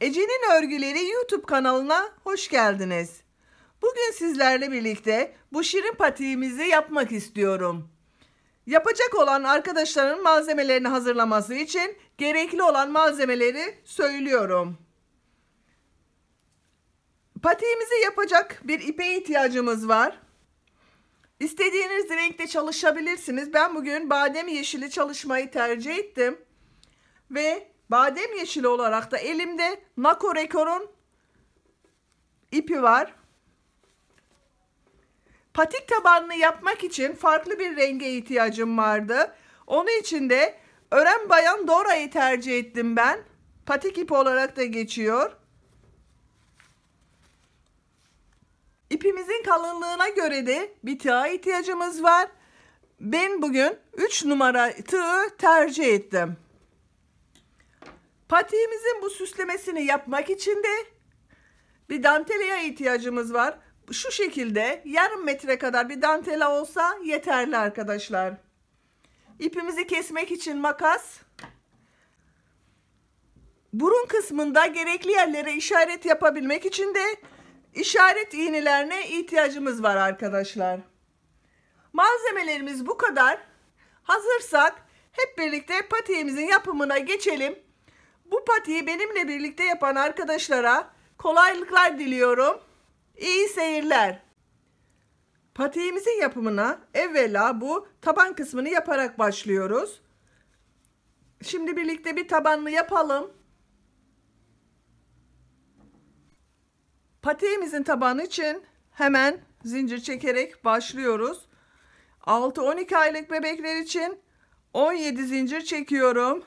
Ece'nin Örgüleri YouTube kanalına hoş geldiniz. Bugün sizlerle birlikte bu şirin patiğimizi yapmak istiyorum. Yapacak olan arkadaşların malzemelerini hazırlaması için gerekli olan malzemeleri söylüyorum. Patiğimizi yapacak bir ipe ihtiyacımız var. İstediğiniz renkte çalışabilirsiniz. Ben bugün badem yeşili çalışmayı tercih ettim. Ve badem yeşili olarak da elimde Nako Rekor'un ipi var. Patik tabanını yapmak için farklı bir renge ihtiyacım vardı. Onun için de Ören Bayan Dora'yı tercih ettim ben. Patik ipi olarak da geçiyor. İpimizin kalınlığına göre de bir tığa ihtiyacımız var. Ben bugün 3 numara tığı tercih ettim. Patiğimizin bu süslemesini yapmak için de bir dantelaya ihtiyacımız var. Şu şekilde yarım metre kadar bir dantela olsa yeterli arkadaşlar. İpimizi kesmek için makas. Burun kısmında gerekli yerlere işaret yapabilmek için de işaret iğnelerine ihtiyacımız var arkadaşlar. Malzemelerimiz bu kadar. Hazırsak hep birlikte patiğimizin yapımına geçelim. Bu patiği benimle birlikte yapan arkadaşlara kolaylıklar diliyorum. İyi seyirler. Patiğimizin yapımına evvela bu taban kısmını yaparak başlıyoruz. Şimdi birlikte bir tabanını yapalım. Patiğimizin tabanı için hemen zincir çekerek başlıyoruz. 6-12 aylık bebekler için 17 zincir çekiyorum.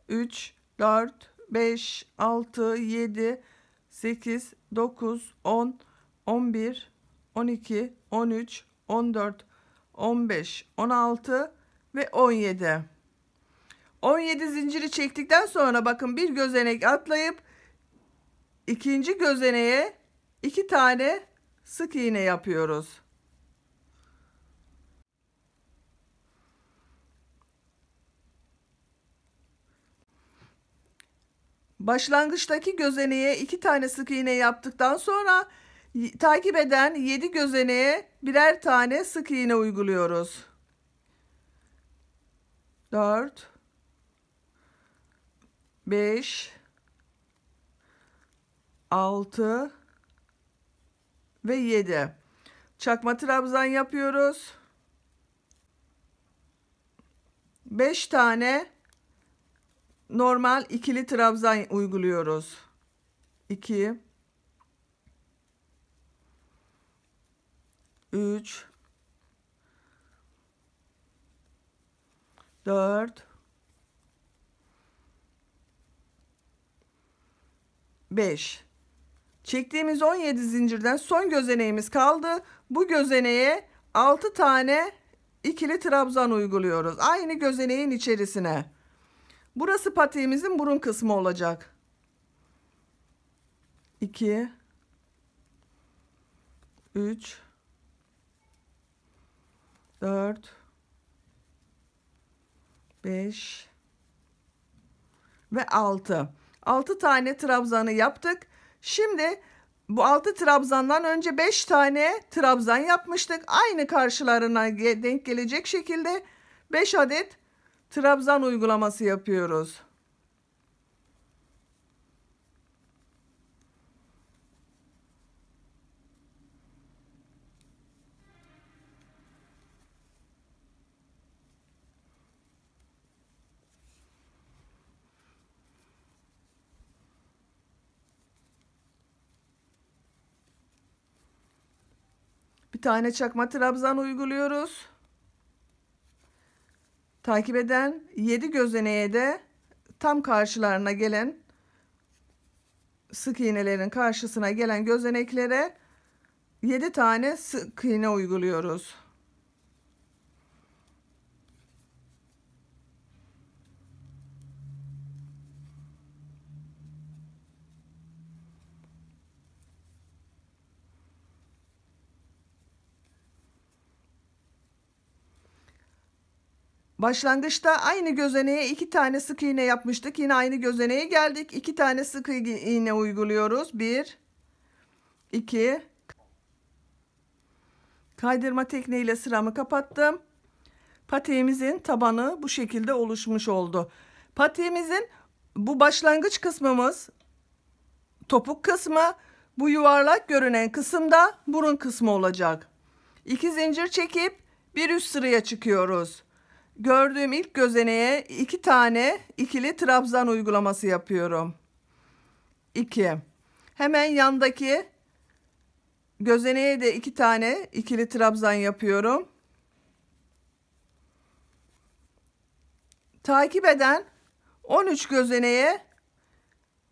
3, 4, 5, 6, 7, 8, 9, 10, 11, 12, 13, 14, 15, 16 ve 17. 17 zinciri çektikten sonra bakın bir gözenek atlayıp ikinci gözeneğe 2 tane sık iğne yapıyoruz. Başlangıçtaki gözeneğe 2 tane sık iğne yaptıktan sonra takip eden 7 gözeneğe birer tane sık iğne uyguluyoruz. 4 5 6 ve 7. Çakma trabzan yapıyoruz. 5 tane normal ikili trabzan uyguluyoruz. 2 3 4 5. Çektiğimiz 17 zincirden son gözeneğimiz kaldı. Bu gözeneğe 6 tane ikili trabzan uyguluyoruz. Aynı gözeneğin içerisine. Burası patiğimizin burun kısmı olacak. 2 3 4 5 ve 6. 6 tane trabzanı yaptık. Şimdi bu 6 trabzandan önce 5 tane trabzan yapmıştık. Aynı karşılarına denk gelecek şekilde 5 adet trabzan uygulaması yapıyoruz. Bir tane çakma trabzan uyguluyoruz. Takip eden 7 gözeneğe de tam karşılarına gelen sık iğnelerin karşısına gelen gözeneklere 7 tane sık iğne uyguluyoruz. Başlangıçta aynı gözeneğe 2 tane sık iğne yapmıştık. Yine aynı gözeneğe geldik. 2 tane sık iğne uyguluyoruz. 1, 2. Kaydırma tekniğiyle sıramı kapattım. Patiğimizin tabanı bu şekilde oluşmuş oldu. Patiğimizin bu başlangıç kısmımız topuk kısmı, bu yuvarlak görünen kısımda burun kısmı olacak. 2 zincir çekip bir üst sıraya çıkıyoruz. Gördüğüm ilk gözeneğe 2 tane ikili trabzan uygulaması yapıyorum. 2. Hemen yandaki gözeneğe de 2 tane ikili trabzan yapıyorum. Takip eden 13 gözeneğe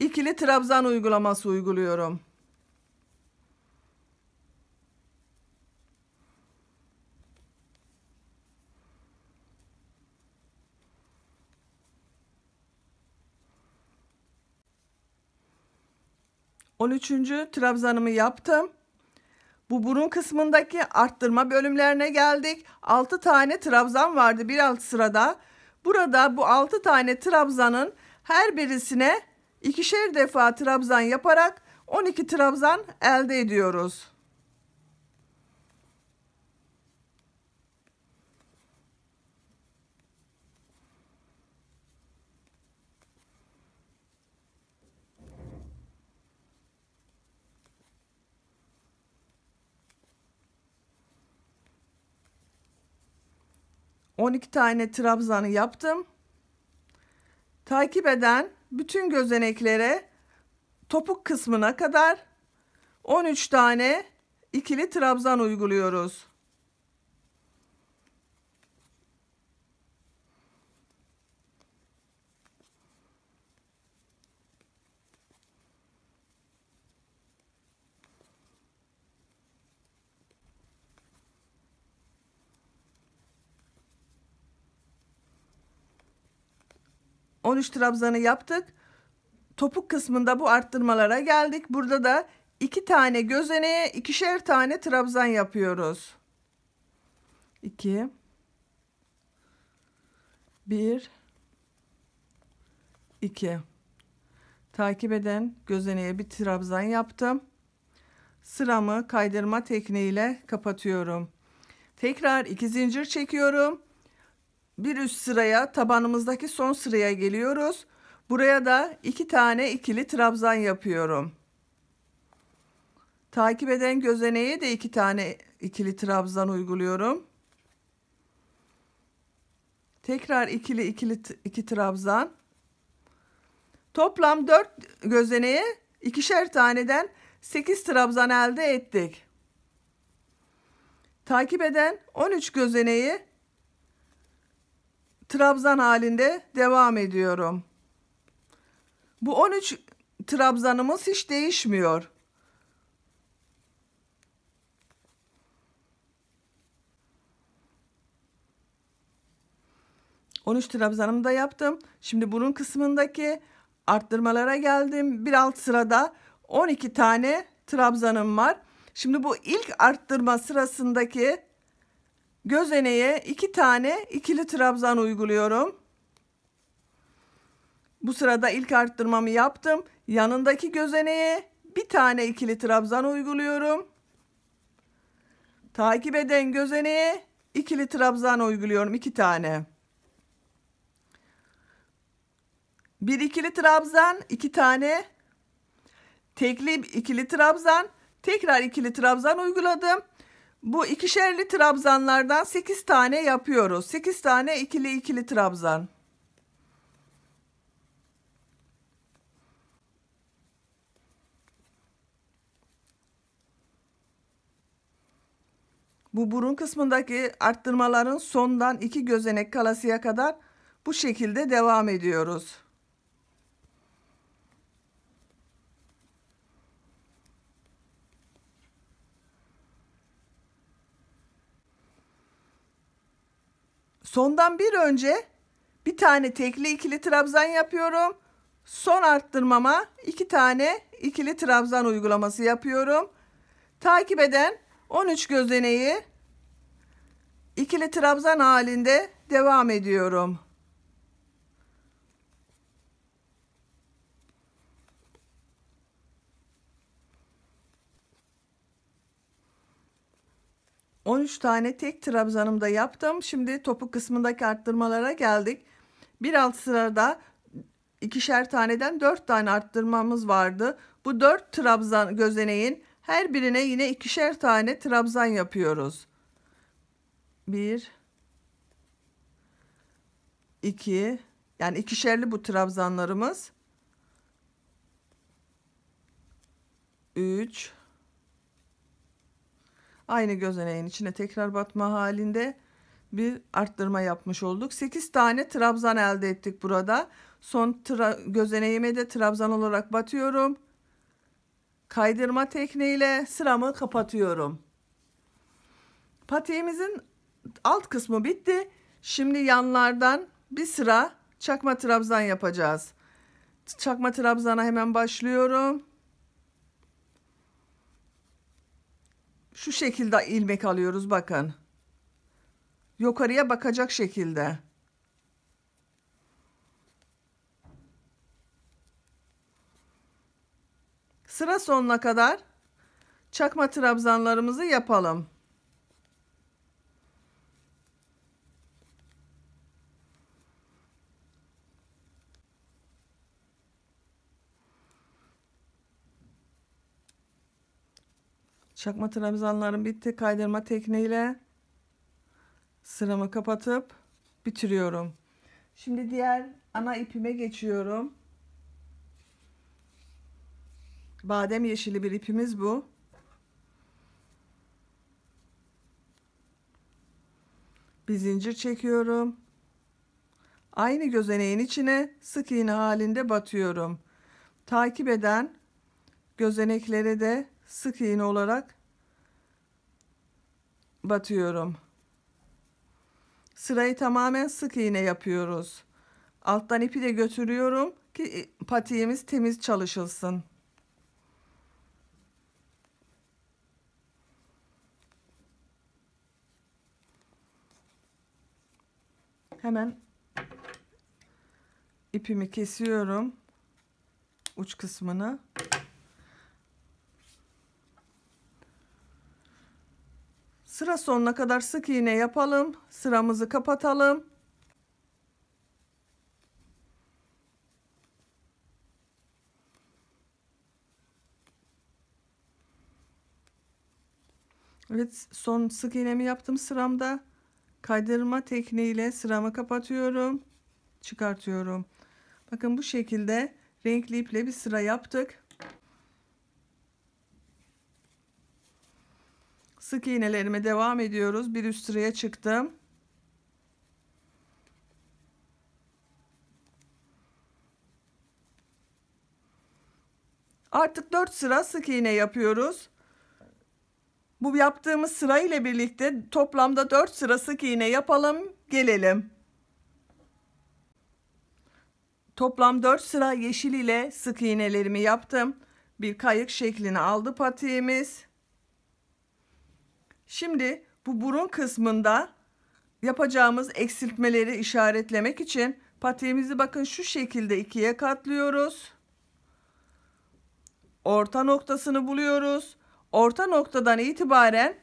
ikili trabzan uygulaması uyguluyorum. On üçüncü trabzanımı yaptım. Bu burun kısmındaki arttırma bölümlerine geldik. 6 tane trabzan vardı bir alt sırada. Burada bu 6 tane trabzanın her birisine ikişer defa trabzan yaparak 12 trabzan elde ediyoruz. ...12 tane trabzanı yaptım. Takip eden bütün gözeneklere topuk kısmına kadar 13 tane ikili trabzan uyguluyoruz. On üç trabzanı yaptık. Topuk kısmında bu arttırmalara geldik. Burada da 2 tane gözeneğe ikişer tane trabzan yapıyoruz. 2, 1, 2. Takip eden gözeneğe bir trabzan yaptım. Sıramı kaydırma tekniğiyle kapatıyorum. Tekrar 2 zincir çekiyorum. Bir üst sıraya, tabanımızdaki son sıraya geliyoruz. Buraya da 2 tane ikili trabzan yapıyorum. Takip eden gözeneğe de 2 tane ikili trabzan uyguluyorum. Tekrar iki trabzan. Toplam 4 gözeneğe ikişer taneden 8 trabzan elde ettik. Takip eden 13 gözeneği trabzan halinde devam ediyorum. Bu 13 trabzanımız hiç değişmiyor. On üç trabzanımı da yaptım. Şimdi burun kısmındaki arttırmalara geldim. Bir alt sırada 12 tane trabzanım var. Şimdi bu ilk arttırma sırasındaki gözeneğe 2 tane ikili trabzan uyguluyorum. Bu sırada ilk arttırmamı yaptım. Yanındaki gözeneğe bir tane ikili trabzan uyguluyorum. Takip eden gözeneğe ikili trabzan uyguluyorum, 2 tane. Bir ikili trabzan, 2 tane tekli ikili trabzan, tekrar ikili trabzan uyguladım. Bu ikişerli trabzanlardan 8 tane yapıyoruz. 8 tane ikili trabzan. Bu burun kısmındaki arttırmaların sondan 2 gözenek kalasıya kadar bu şekilde devam ediyoruz. Sondan bir önce bir tane tekli ikili trabzan yapıyorum. Son arttırmama 2 tane ikili trabzan uygulaması yapıyorum. Takip eden 13 gözeneği ikili trabzan halinde devam ediyorum. ...13 tane tek trabzanımda yaptım. Şimdi topuk kısmındaki arttırmalara geldik. Bir alt sırada ikişer taneden 4 tane arttırmamız vardı. Bu 4 trabzan gözeneğin her birine yine ikişer tane trabzan yapıyoruz. 1 2, yani ikişerli bu trabzanlarımız. 3, aynı gözeneğin içine tekrar batma halinde bir arttırma yapmış olduk. 8 tane trabzan elde ettik burada. Son gözeneğime de trabzan olarak batıyorum. Kaydırma tekniğiyle sıramı kapatıyorum. Patiğimizin alt kısmı bitti. Şimdi yanlardan bir sıra çakma trabzan yapacağız. Çakma trabzana hemen başlıyorum. Şu şekilde ilmek alıyoruz, bakın. Yukarıya bakacak şekilde. Sıra sonuna kadar çakma trabzanlarımızı yapalım. Çakma trabzanlarım bitti. Kaydırma tekniğiyle sıramı kapatıp bitiriyorum. Şimdi diğer ana ipime geçiyorum. Badem yeşili bir ipimiz bu. Bir zincir çekiyorum. Aynı gözeneğin içine sık iğne halinde batıyorum. Takip eden gözeneklere de sık iğne olarak batıyorum. Sırayı tamamen sık iğne yapıyoruz. Alttan ipi de götürüyorum ki patiğimiz temiz çalışılsın. Hemen ipimi kesiyorum, uç kısmını. Sıra sonuna kadar sık iğne yapalım. Sıramızı kapatalım. Evet, son sık iğnemi yaptım sıramda. Kaydırma tekniğiyle sıramı kapatıyorum. Çıkartıyorum. Bakın bu şekilde renkli iple bir sıra yaptık. Sık iğnelerime devam ediyoruz. Bir üst sıraya çıktım. Artık 4 sıra sık iğne yapıyoruz. Bu yaptığımız sıra ile birlikte toplamda 4 sıra sık iğne yapalım, gelelim. Toplam 4 sıra yeşil ile sık iğnelerimi yaptım. Bir kayık şeklini aldı patiğimiz. Şimdi bu burun kısmında yapacağımız eksiltmeleri işaretlemek için patiğimizi bakın şu şekilde ikiye katlıyoruz. Orta noktasını buluyoruz. Orta noktadan itibaren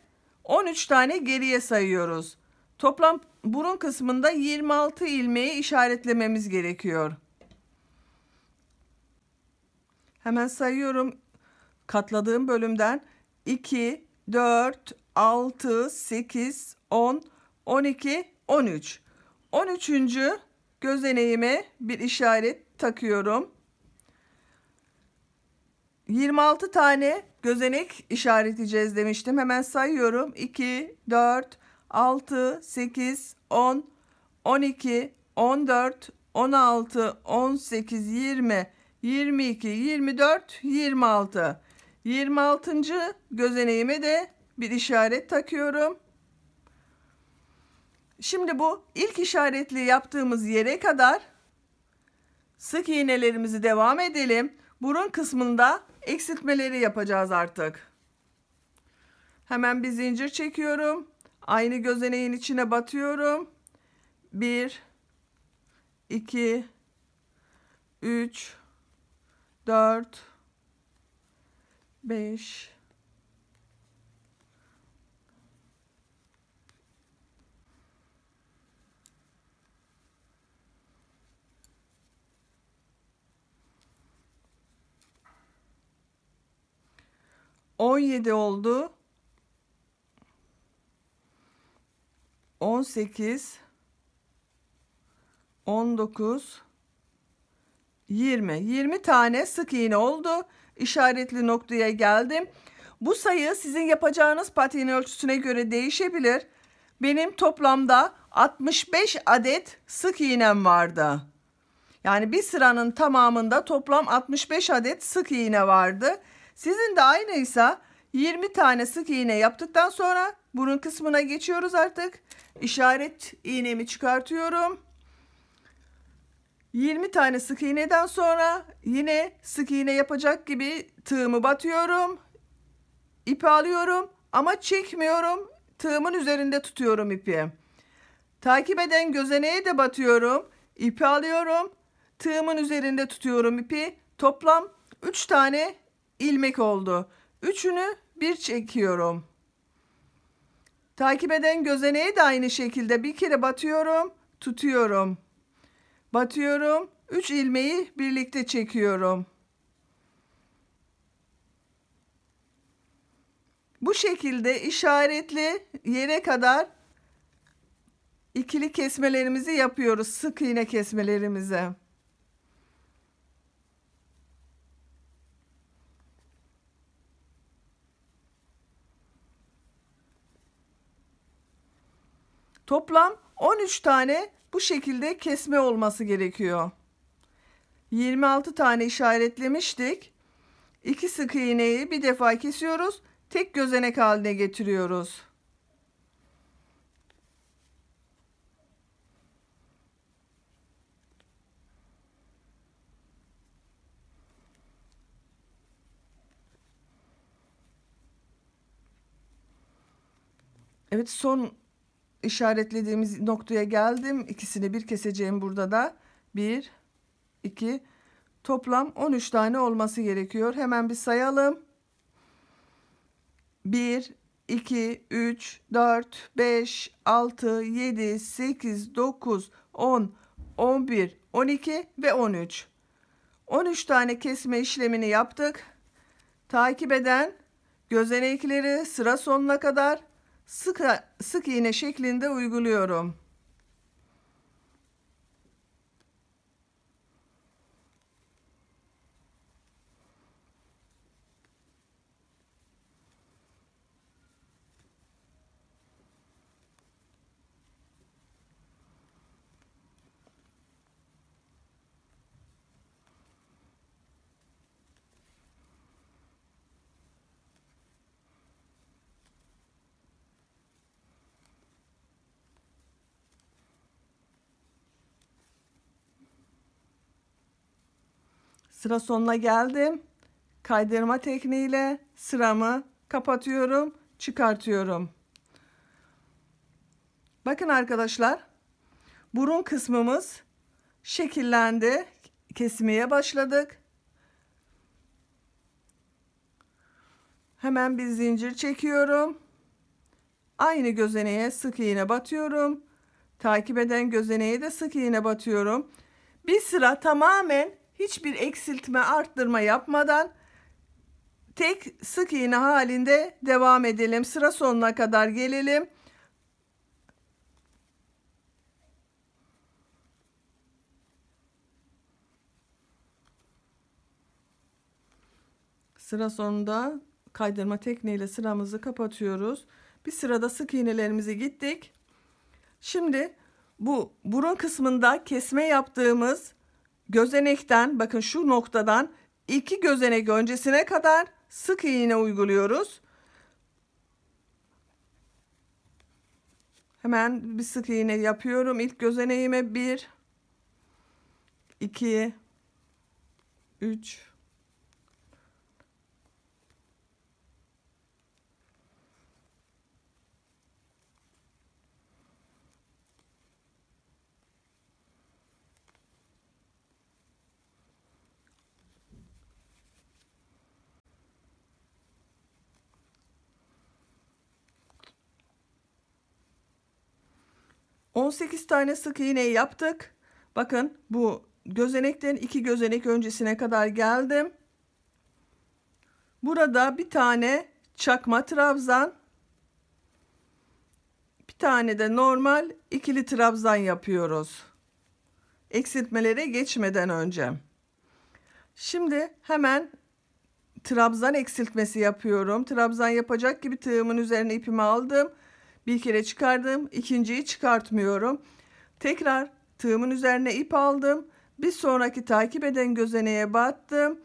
13 tane geriye sayıyoruz. Toplam burun kısmında 26 ilmeği işaretlememiz gerekiyor. Hemen sayıyorum. Katladığım bölümden 2, 4, 6, 8, 10, 12, 13. 13. gözeneğime bir işaret takıyorum. 26 tane gözenek işaretleyeceğiz demiştim. Hemen sayıyorum. 2, 4, 6, 8, 10, 12, 14, 16, 18, 20, 22, 24, 26. 26. gözeneğime de bir işaret takıyorum. Şimdi bu ilk işaretli yaptığımız yere kadar sık iğnelerimizi devam edelim. Burun kısmında eksiltmeleri yapacağız artık. Hemen bir zincir çekiyorum. Aynı gözeneğin içine batıyorum. 1, 2, 3, 4, 5, 17 oldu. 18, 19, 20 tane sık iğne oldu. İşaretli noktaya geldim. Bu sayı sizin yapacağınız patiğin ölçüsüne göre değişebilir. Benim toplamda 65 adet sık iğnem vardı. Yani bir sıranın tamamında toplam 65 adet sık iğne vardı. Sizin de aynıysa 20 tane sık iğne yaptıktan sonra burun kısmına geçiyoruz artık. İşaret iğnemi çıkartıyorum. 20 tane sık iğneden sonra yine sık iğne yapacak gibi tığımı batıyorum. İpi alıyorum ama çekmiyorum. Tığımın üzerinde tutuyorum ipi. Takip eden gözeneğe de batıyorum. İpi alıyorum. Tığımın üzerinde tutuyorum ipi. Toplam 3 tane ilmek oldu. Üçünü bir çekiyorum. Takip eden gözeneğe de aynı şekilde bir kere batıyorum, tutuyorum. Batıyorum, 3 ilmeği birlikte çekiyorum. Bu şekilde işaretli yere kadar ikili kesmelerimizi yapıyoruz, sık iğne kesmelerimizi. Toplam 13 tane bu şekilde kesme olması gerekiyor. 26 tane işaretlemiştik. 2 sık iğneyi bir defa kesiyoruz. Tek gözenek haline getiriyoruz. Evet, son işaretlediğimiz noktaya geldim. İkisini bir keseceğim burada da. 1, 2, toplam 13 tane olması gerekiyor. Hemen bir sayalım. 1, 2, 3, 4, 5, 6, 7, 8, 9, 10, 11, 12 ve 13. 13 tane kesme işlemini yaptık. Takip eden gözenekleri sıra sonuna kadar sık iğne şeklinde uyguluyorum. Sıra sonuna geldim. Kaydırma tekniğiyle sıramı kapatıyorum, çıkartıyorum. Bakın arkadaşlar, burun kısmımız şekillendi. Kesmeye başladık. Hemen bir zincir çekiyorum. Aynı gözeneğe sık iğne batıyorum. Takip eden gözeneğe de sık iğne batıyorum. Bir sıra tamamen hiçbir eksiltme, arttırma yapmadan tek sık iğne halinde devam edelim. Sıra sonuna kadar gelelim. Sıra sonunda kaydırma tekniğiyle sıramızı kapatıyoruz. Bir sırada sık iğnelerimizi gittik. Şimdi bu burun kısmında kesme yaptığımız gözenekten, bakın şu noktadan 2 gözenek öncesine kadar sık iğne uyguluyoruz. Hemen bir sık iğne yapıyorum. İlk gözeneğime 1, 2, 3, 4, 18 tane sık iğne yaptık. Bakın bu gözenekten 2 gözenek öncesine kadar geldim. Burada bir tane çakma trabzan, bir tane de normal ikili trabzan yapıyoruz. Eksiltmelere geçmeden önce. Şimdi hemen trabzan eksiltmesi yapıyorum. Trabzan yapacak gibi tığımın üzerine ipimi aldım. Bir kere çıkardım. İkinciyi çıkartmıyorum. Tekrar tığımın üzerine ip aldım. Bir sonraki takip eden gözeneğe battım.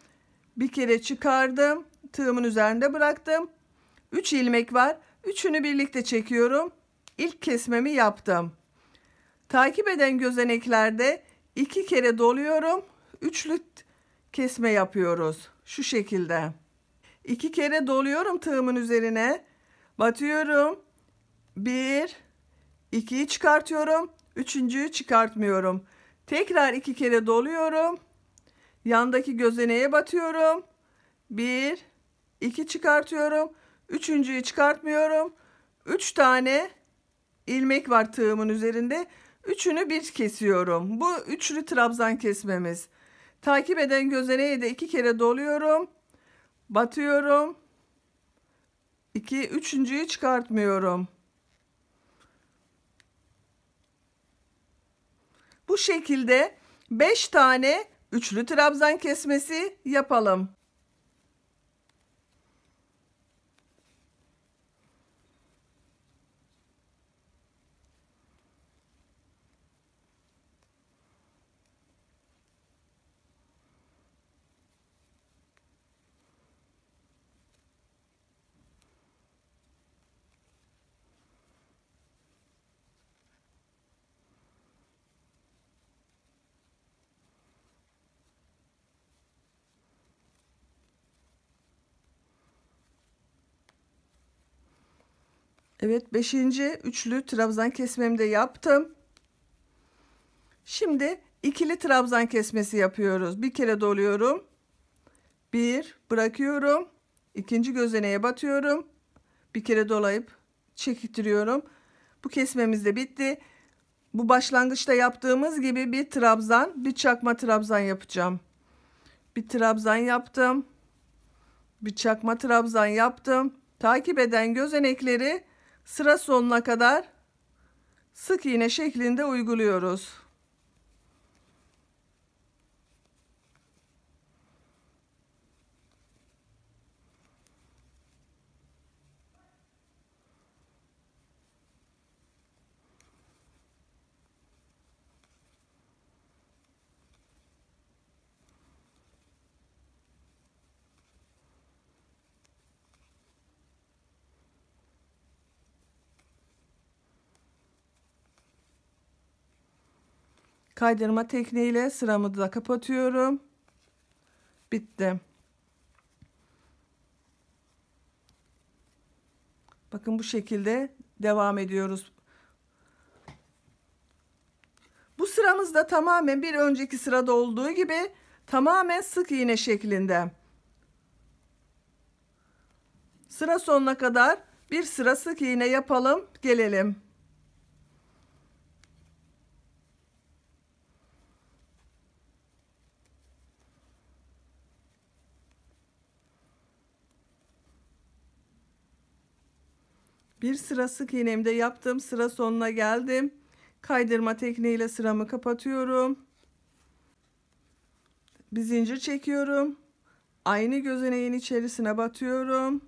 Bir kere çıkardım. Tığımın üzerinde bıraktım. 3 ilmek var. Üçünü birlikte çekiyorum. İlk kesmemi yaptım. Takip eden gözeneklerde 2 kere doluyorum. Üçlü kesme yapıyoruz. Şu şekilde. 2 kere doluyorum tığımın üzerine. Batıyorum. 1, 2'yi çıkartıyorum. Üçüncüyü çıkartmıyorum. Tekrar 2 kere doluyorum. Yandaki gözeneğe batıyorum. 1, 2 çıkartıyorum. Üçüncüyü çıkartmıyorum. 3 tane ilmek var tığımın üzerinde. Üçünü bir kesiyorum. Bu üçlü trabzan kesmemiz. Takip eden gözeneğe de 2 kere doluyorum. Batıyorum. 2, üçüncüyü çıkartmıyorum. Bu şekilde 5 tane üçlü trabzan kesmesi yapalım. Evet, 5. üçlü trabzan kesmemi de yaptım. Şimdi ikili trabzan kesmesi yapıyoruz. Bir kere doluyorum. 1 bırakıyorum. İkinci gözeneğe batıyorum. Bir kere dolayıp çektiriyorum. Bu kesmemiz de bitti. Bu başlangıçta yaptığımız gibi bir trabzan, bir çakma trabzan yapacağım. Bir trabzan yaptım. Bir çakma trabzan yaptım. Takip eden gözenekleri sıra sonuna kadar sık iğne şeklinde uyguluyoruz. Kaydırma tekniğiyle sıramı da kapatıyorum. Bitti. Bakın bu şekilde devam ediyoruz. Bu sıramızda tamamen bir önceki sırada olduğu gibi tamamen sık iğne şeklinde. Sıra sonuna kadar bir sıra sık iğne yapalım, gelelim. Bir sıra sık iğnemi de yaptım. Sıra sonuna geldim. Kaydırma tekniğiyle sıramı kapatıyorum. Bir zincir çekiyorum. Aynı gözeneğin içerisine batıyorum.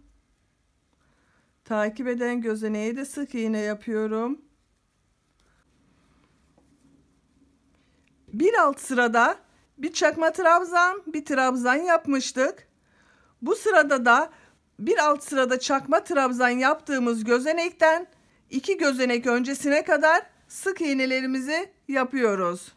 Takip eden gözeneğe de sık iğne yapıyorum. Bir alt sırada bir çakma trabzan, bir trabzan yapmıştık. Bu sırada da bir alt sırada çakma trabzan yaptığımız gözenekten 2 gözenek öncesine kadar sık iğnelerimizi yapıyoruz.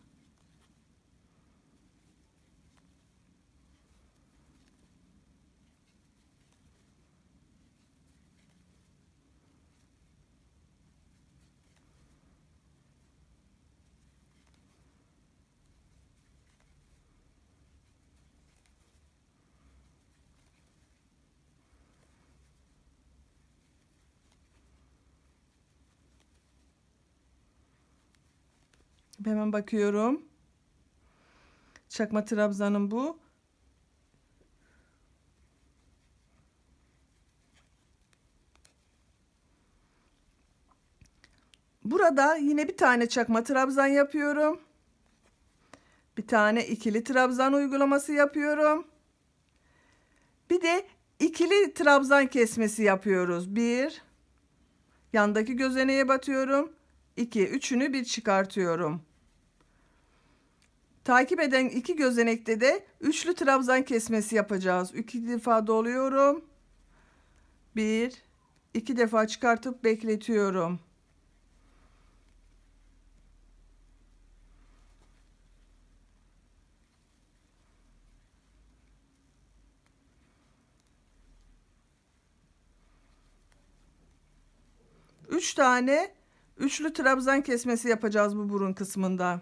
Hemen bakıyorum. Çakma trabzanım bu. Burada yine bir tane çakma trabzan yapıyorum. Bir tane ikili trabzan uygulaması yapıyorum. Bir de ikili trabzan kesmesi yapıyoruz. 1, yandaki gözeneğe batıyorum. 2, üçünü bir çıkartıyorum. Takip eden iki gözenekte de üçlü trabzan kesmesi yapacağız. 2 defa doluyorum. 1, 2 defa çıkartıp bekletiyorum. Üç tane üçlü trabzan kesmesi yapacağız bu burun kısmında.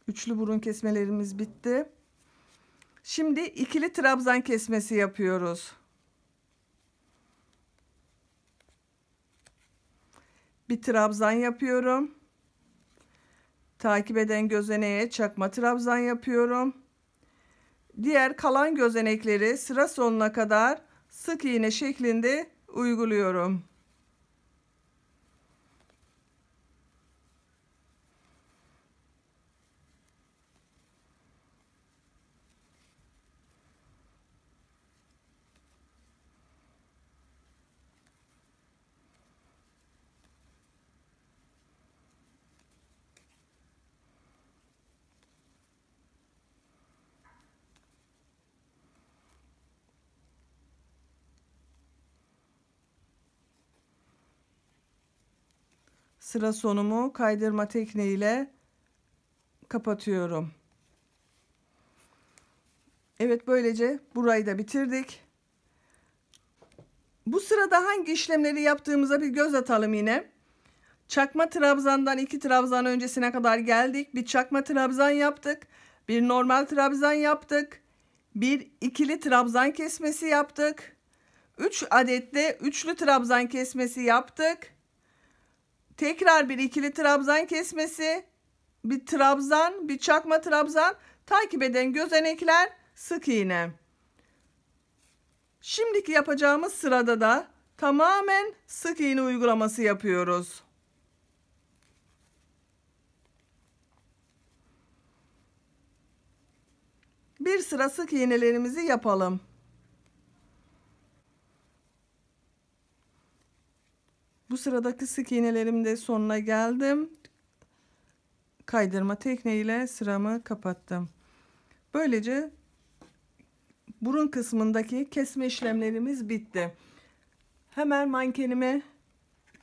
Üçlü burun kesmelerimiz bitti. Şimdi ikili trabzan kesmesi yapıyoruz. Bir trabzan yapıyorum. Takip eden gözeneğe çakma trabzan yapıyorum. Diğer kalan gözenekleri sıra sonuna kadar sık iğne şeklinde uyguluyorum. Sıra sonumu kaydırma tekniğiyle kapatıyorum. Evet, böylece burayı da bitirdik. Bu sırada hangi işlemleri yaptığımıza bir göz atalım yine. Çakma trabzandan 2 trabzan öncesine kadar geldik. Bir çakma trabzan yaptık. Bir normal trabzan yaptık. Bir ikili trabzan kesmesi yaptık. 3 adet de üçlü trabzan kesmesi yaptık. Tekrar bir ikili trabzan kesmesi, bir trabzan, bir çakma trabzan, takip eden gözenekler, sık iğne. Şimdiki yapacağımız sırada da tamamen sık iğne uygulaması yapıyoruz. Bir sıra sık iğnelerimizi yapalım. Bu sıradaki sık iğnelerimin de sonuna geldim. Kaydırma tekniğiyle sıramı kapattım. Böylece burun kısmındaki kesme işlemlerimiz bitti. Hemen mankenime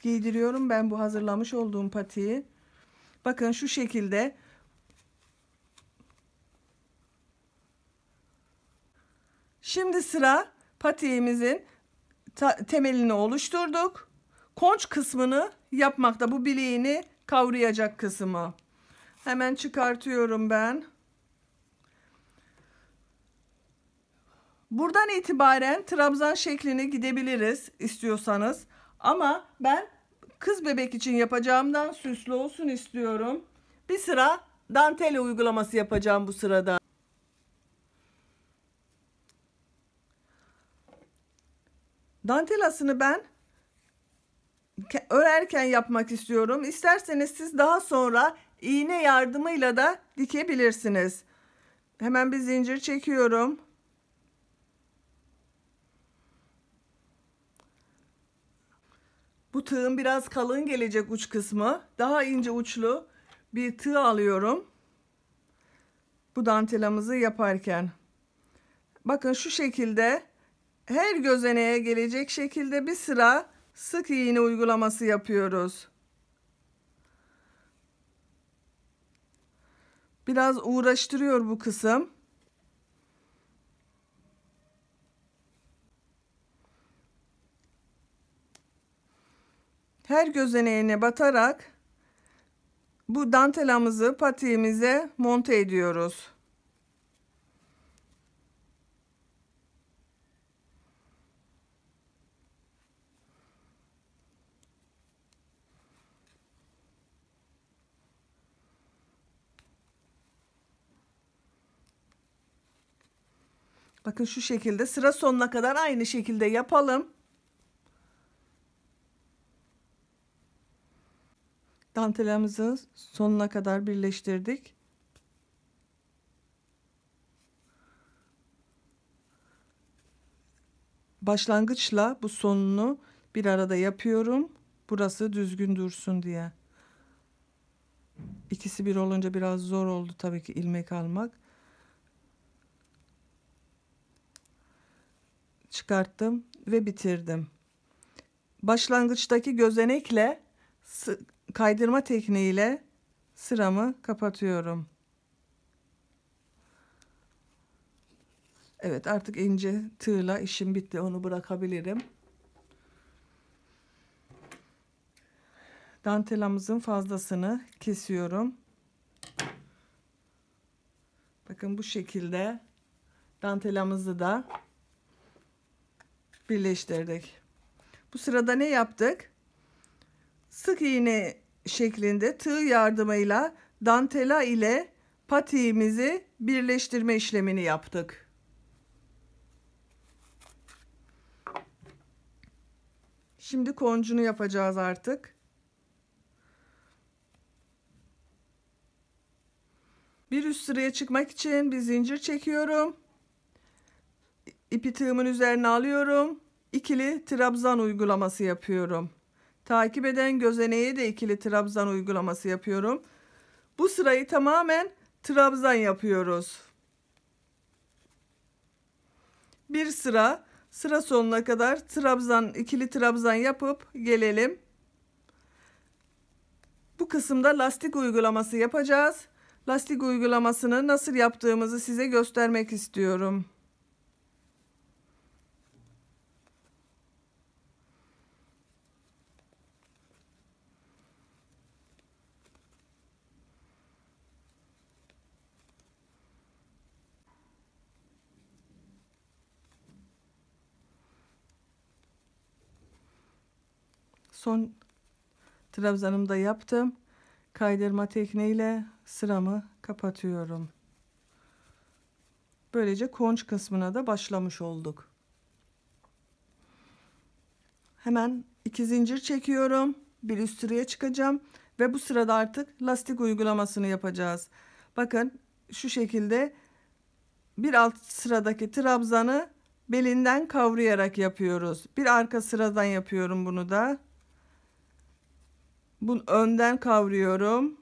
giydiriyorum ben bu hazırlamış olduğum patiği. Bakın şu şekilde. Şimdi sıra patiğimizin temelini oluşturduk. Konç kısmını yapmakta, bu bileğini kavrayacak kısmı. Hemen çıkartıyorum ben. Buradan itibaren trabzan şekline gidebiliriz istiyorsanız. Ama ben kız bebek için yapacağımdan süslü olsun istiyorum. Bir sıra dantel uygulaması yapacağım bu sırada. Dantelasını ben örerken yapmak istiyorum. İsterseniz siz daha sonra iğne yardımıyla da dikebilirsiniz. Hemen bir zincir çekiyorum. Bu tığım biraz kalın gelecek uç kısmı. Daha ince uçlu bir tığ alıyorum. Bu dantelamızı yaparken. Bakın şu şekilde her gözeneğe gelecek şekilde bir sıra sık iğne uygulaması yapıyoruz. Biraz uğraştırıyor bu kısım. Her gözeneğine batarak bu dantelamızı patiğimize monte ediyoruz. Bakın şu şekilde sıra sonuna kadar aynı şekilde yapalım. Dantelimizi sonuna kadar birleştirdik. Başlangıçla bu sonunu bir arada yapıyorum. Burası düzgün dursun diye. İkisi bir olunca biraz zor oldu tabii ki ilmek almak. Çıkarttım ve bitirdim. Başlangıçtaki gözenekle kaydırma tekniğiyle sıramı kapatıyorum. Evet, artık ince tığla işim bitti. Onu bırakabilirim. Dantelamızın fazlasını kesiyorum. Bakın bu şekilde dantelamızı da birleştirdik. Bu sırada ne yaptık? Sık iğne şeklinde tığ yardımıyla dantela ile patiğimizi birleştirme işlemini yaptık. Şimdi koncunu yapacağız artık. Bir üst sıraya çıkmak için bir zincir çekiyorum. İpi tığımın üzerine alıyorum. İkili trabzan uygulaması yapıyorum. Takip eden gözeneğe de ikili trabzan uygulaması yapıyorum. Bu sırayı tamamen trabzan yapıyoruz. Bir sıra sonuna kadar ikili trabzan yapıp gelelim. Bu kısımda lastik uygulaması yapacağız. Lastik uygulamasını nasıl yaptığımızı size göstermek istiyorum. Son trabzanımı da yaptım. Kaydırma tekniğiyle sıramı kapatıyorum. Böylece konç kısmına da başlamış olduk. Hemen 2 zincir çekiyorum. Bir üst sıraya çıkacağım ve bu sırada artık lastik uygulamasını yapacağız. Bakın şu şekilde bir alt sıradaki trabzanı belinden kavrayarak yapıyoruz. Bir arka sıradan yapıyorum bunu da. Bunu önden kavruyorum.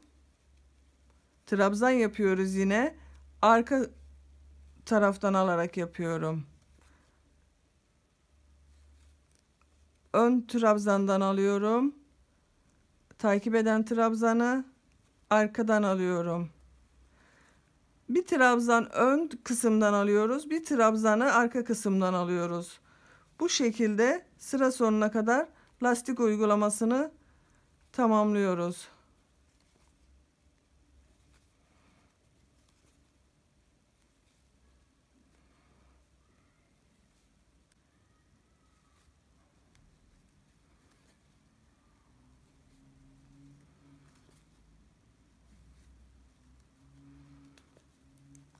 Trabzan yapıyoruz yine. Arka taraftan alarak yapıyorum. Ön trabzandan alıyorum. Takip eden trabzanı arkadan alıyorum. Bir trabzan ön kısımdan alıyoruz. Bir trabzanı arka kısımdan alıyoruz. Bu şekilde sıra sonuna kadar lastik uygulamasını tamamlıyoruz.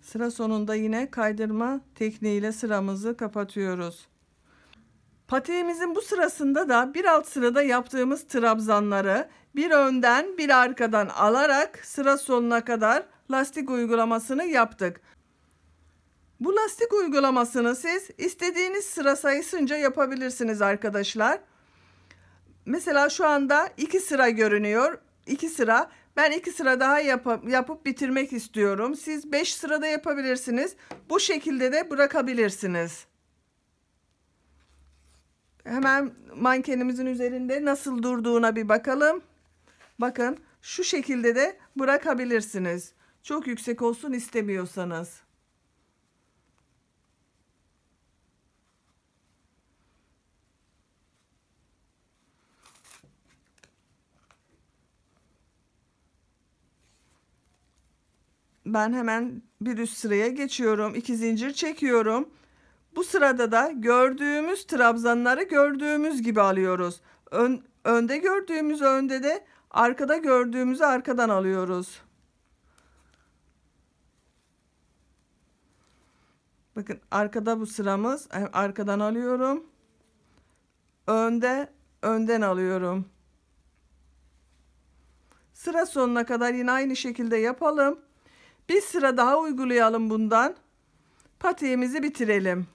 Sıra sonunda yine kaydırma tekniğiyle sıramızı kapatıyoruz. Patiğimizin bu sırasında da bir alt sırada yaptığımız trabzanları bir önden bir arkadan alarak sıra sonuna kadar lastik uygulamasını yaptık. Bu lastik uygulamasını siz istediğiniz sıra sayısınca yapabilirsiniz arkadaşlar. Mesela şu anda 2 sıra görünüyor. 2 sıra. Ben 2 sıra daha yapıp bitirmek istiyorum. Siz 5 sırada yapabilirsiniz. Bu şekilde de bırakabilirsiniz. Hemen mankenimizin üzerinde nasıl durduğuna bir bakalım. Bakın şu şekilde de bırakabilirsiniz. Çok yüksek olsun istemiyorsanız. Ben hemen bir üst sıraya geçiyorum. 2 zincir çekiyorum. Bu sırada da gördüğümüz trabzanları gördüğümüz gibi alıyoruz. Önde gördüğümüz önde de arkada gördüğümüzü arkadan alıyoruz. Bakın arkada bu sıramız. Arkadan alıyorum. Önden alıyorum. Sıra sonuna kadar yine aynı şekilde yapalım. Bir sıra daha uygulayalım bundan. Patiğimizi bitirelim.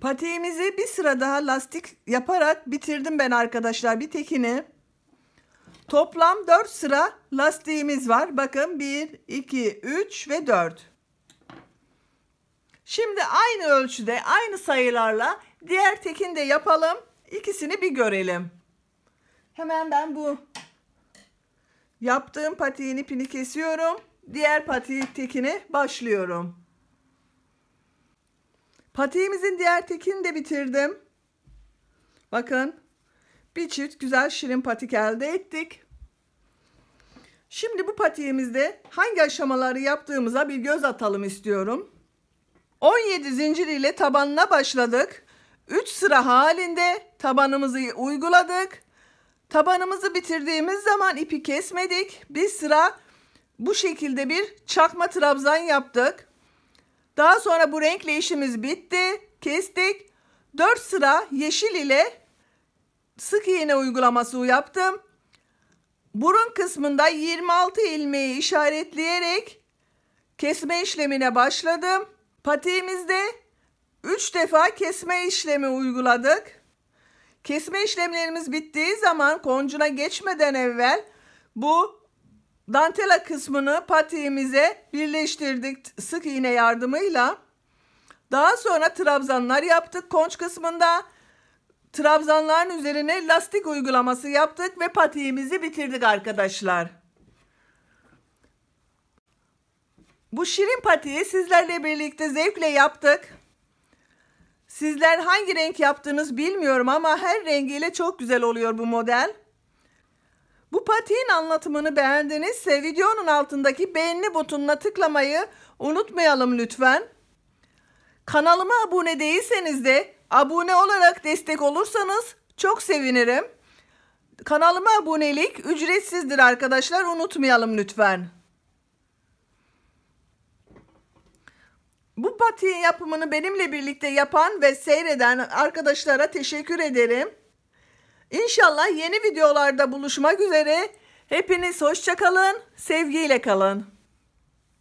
Patiğimizi bir sıra daha lastik yaparak bitirdim ben arkadaşlar, bir tekini. Toplam 4 sıra lastiğimiz var. Bakın 1, 2, 3 ve 4. Şimdi aynı ölçüde, aynı sayılarla diğer tekini de yapalım. İkisini bir görelim. Hemen ben bu yaptığım patiğin ipini kesiyorum. Diğer patiğin tekini başlıyorum. Patiğimizin diğer tekini de bitirdim. Bakın bir çift güzel şirin patik elde ettik. Şimdi bu patiğimizde hangi aşamaları yaptığımıza bir göz atalım istiyorum. 17 zincir ile tabanına başladık. 3 sıra halinde tabanımızı uyguladık. Tabanımızı bitirdiğimiz zaman ipi kesmedik. Bir sıra bu şekilde bir çakma trabzan yaptık. Daha sonra bu renkle işimiz bitti. Kestik. 4 sıra yeşil ile sık iğne uygulaması yaptım. Burun kısmında 26 ilmeği işaretleyerek kesme işlemine başladım. Patiğimizde 3 defa kesme işlemi uyguladık. Kesme işlemlerimiz bittiği zaman koncuna geçmeden evvel bu dantela kısmını patiğimize birleştirdik sık iğne yardımıyla. Daha sonra trabzanlar yaptık. Konç kısmında trabzanların üzerine lastik uygulaması yaptık ve patiğimizi bitirdik arkadaşlar. Bu şirin patiği sizlerle birlikte zevkle yaptık. Sizler hangi renk yaptınız bilmiyorum ama her rengiyle çok güzel oluyor bu model. Bu patiğin anlatımını beğendinizse videonun altındaki beğeni butonuna tıklamayı unutmayalım lütfen. Kanalıma abone değilseniz de abone olarak destek olursanız çok sevinirim. Kanalıma abonelik ücretsizdir arkadaşlar, unutmayalım lütfen. Bu patiğin yapımını benimle birlikte yapan ve seyreden arkadaşlara teşekkür ederim. İnşallah yeni videolarda buluşmak üzere. Hepiniz hoşça kalın, sevgiyle kalın.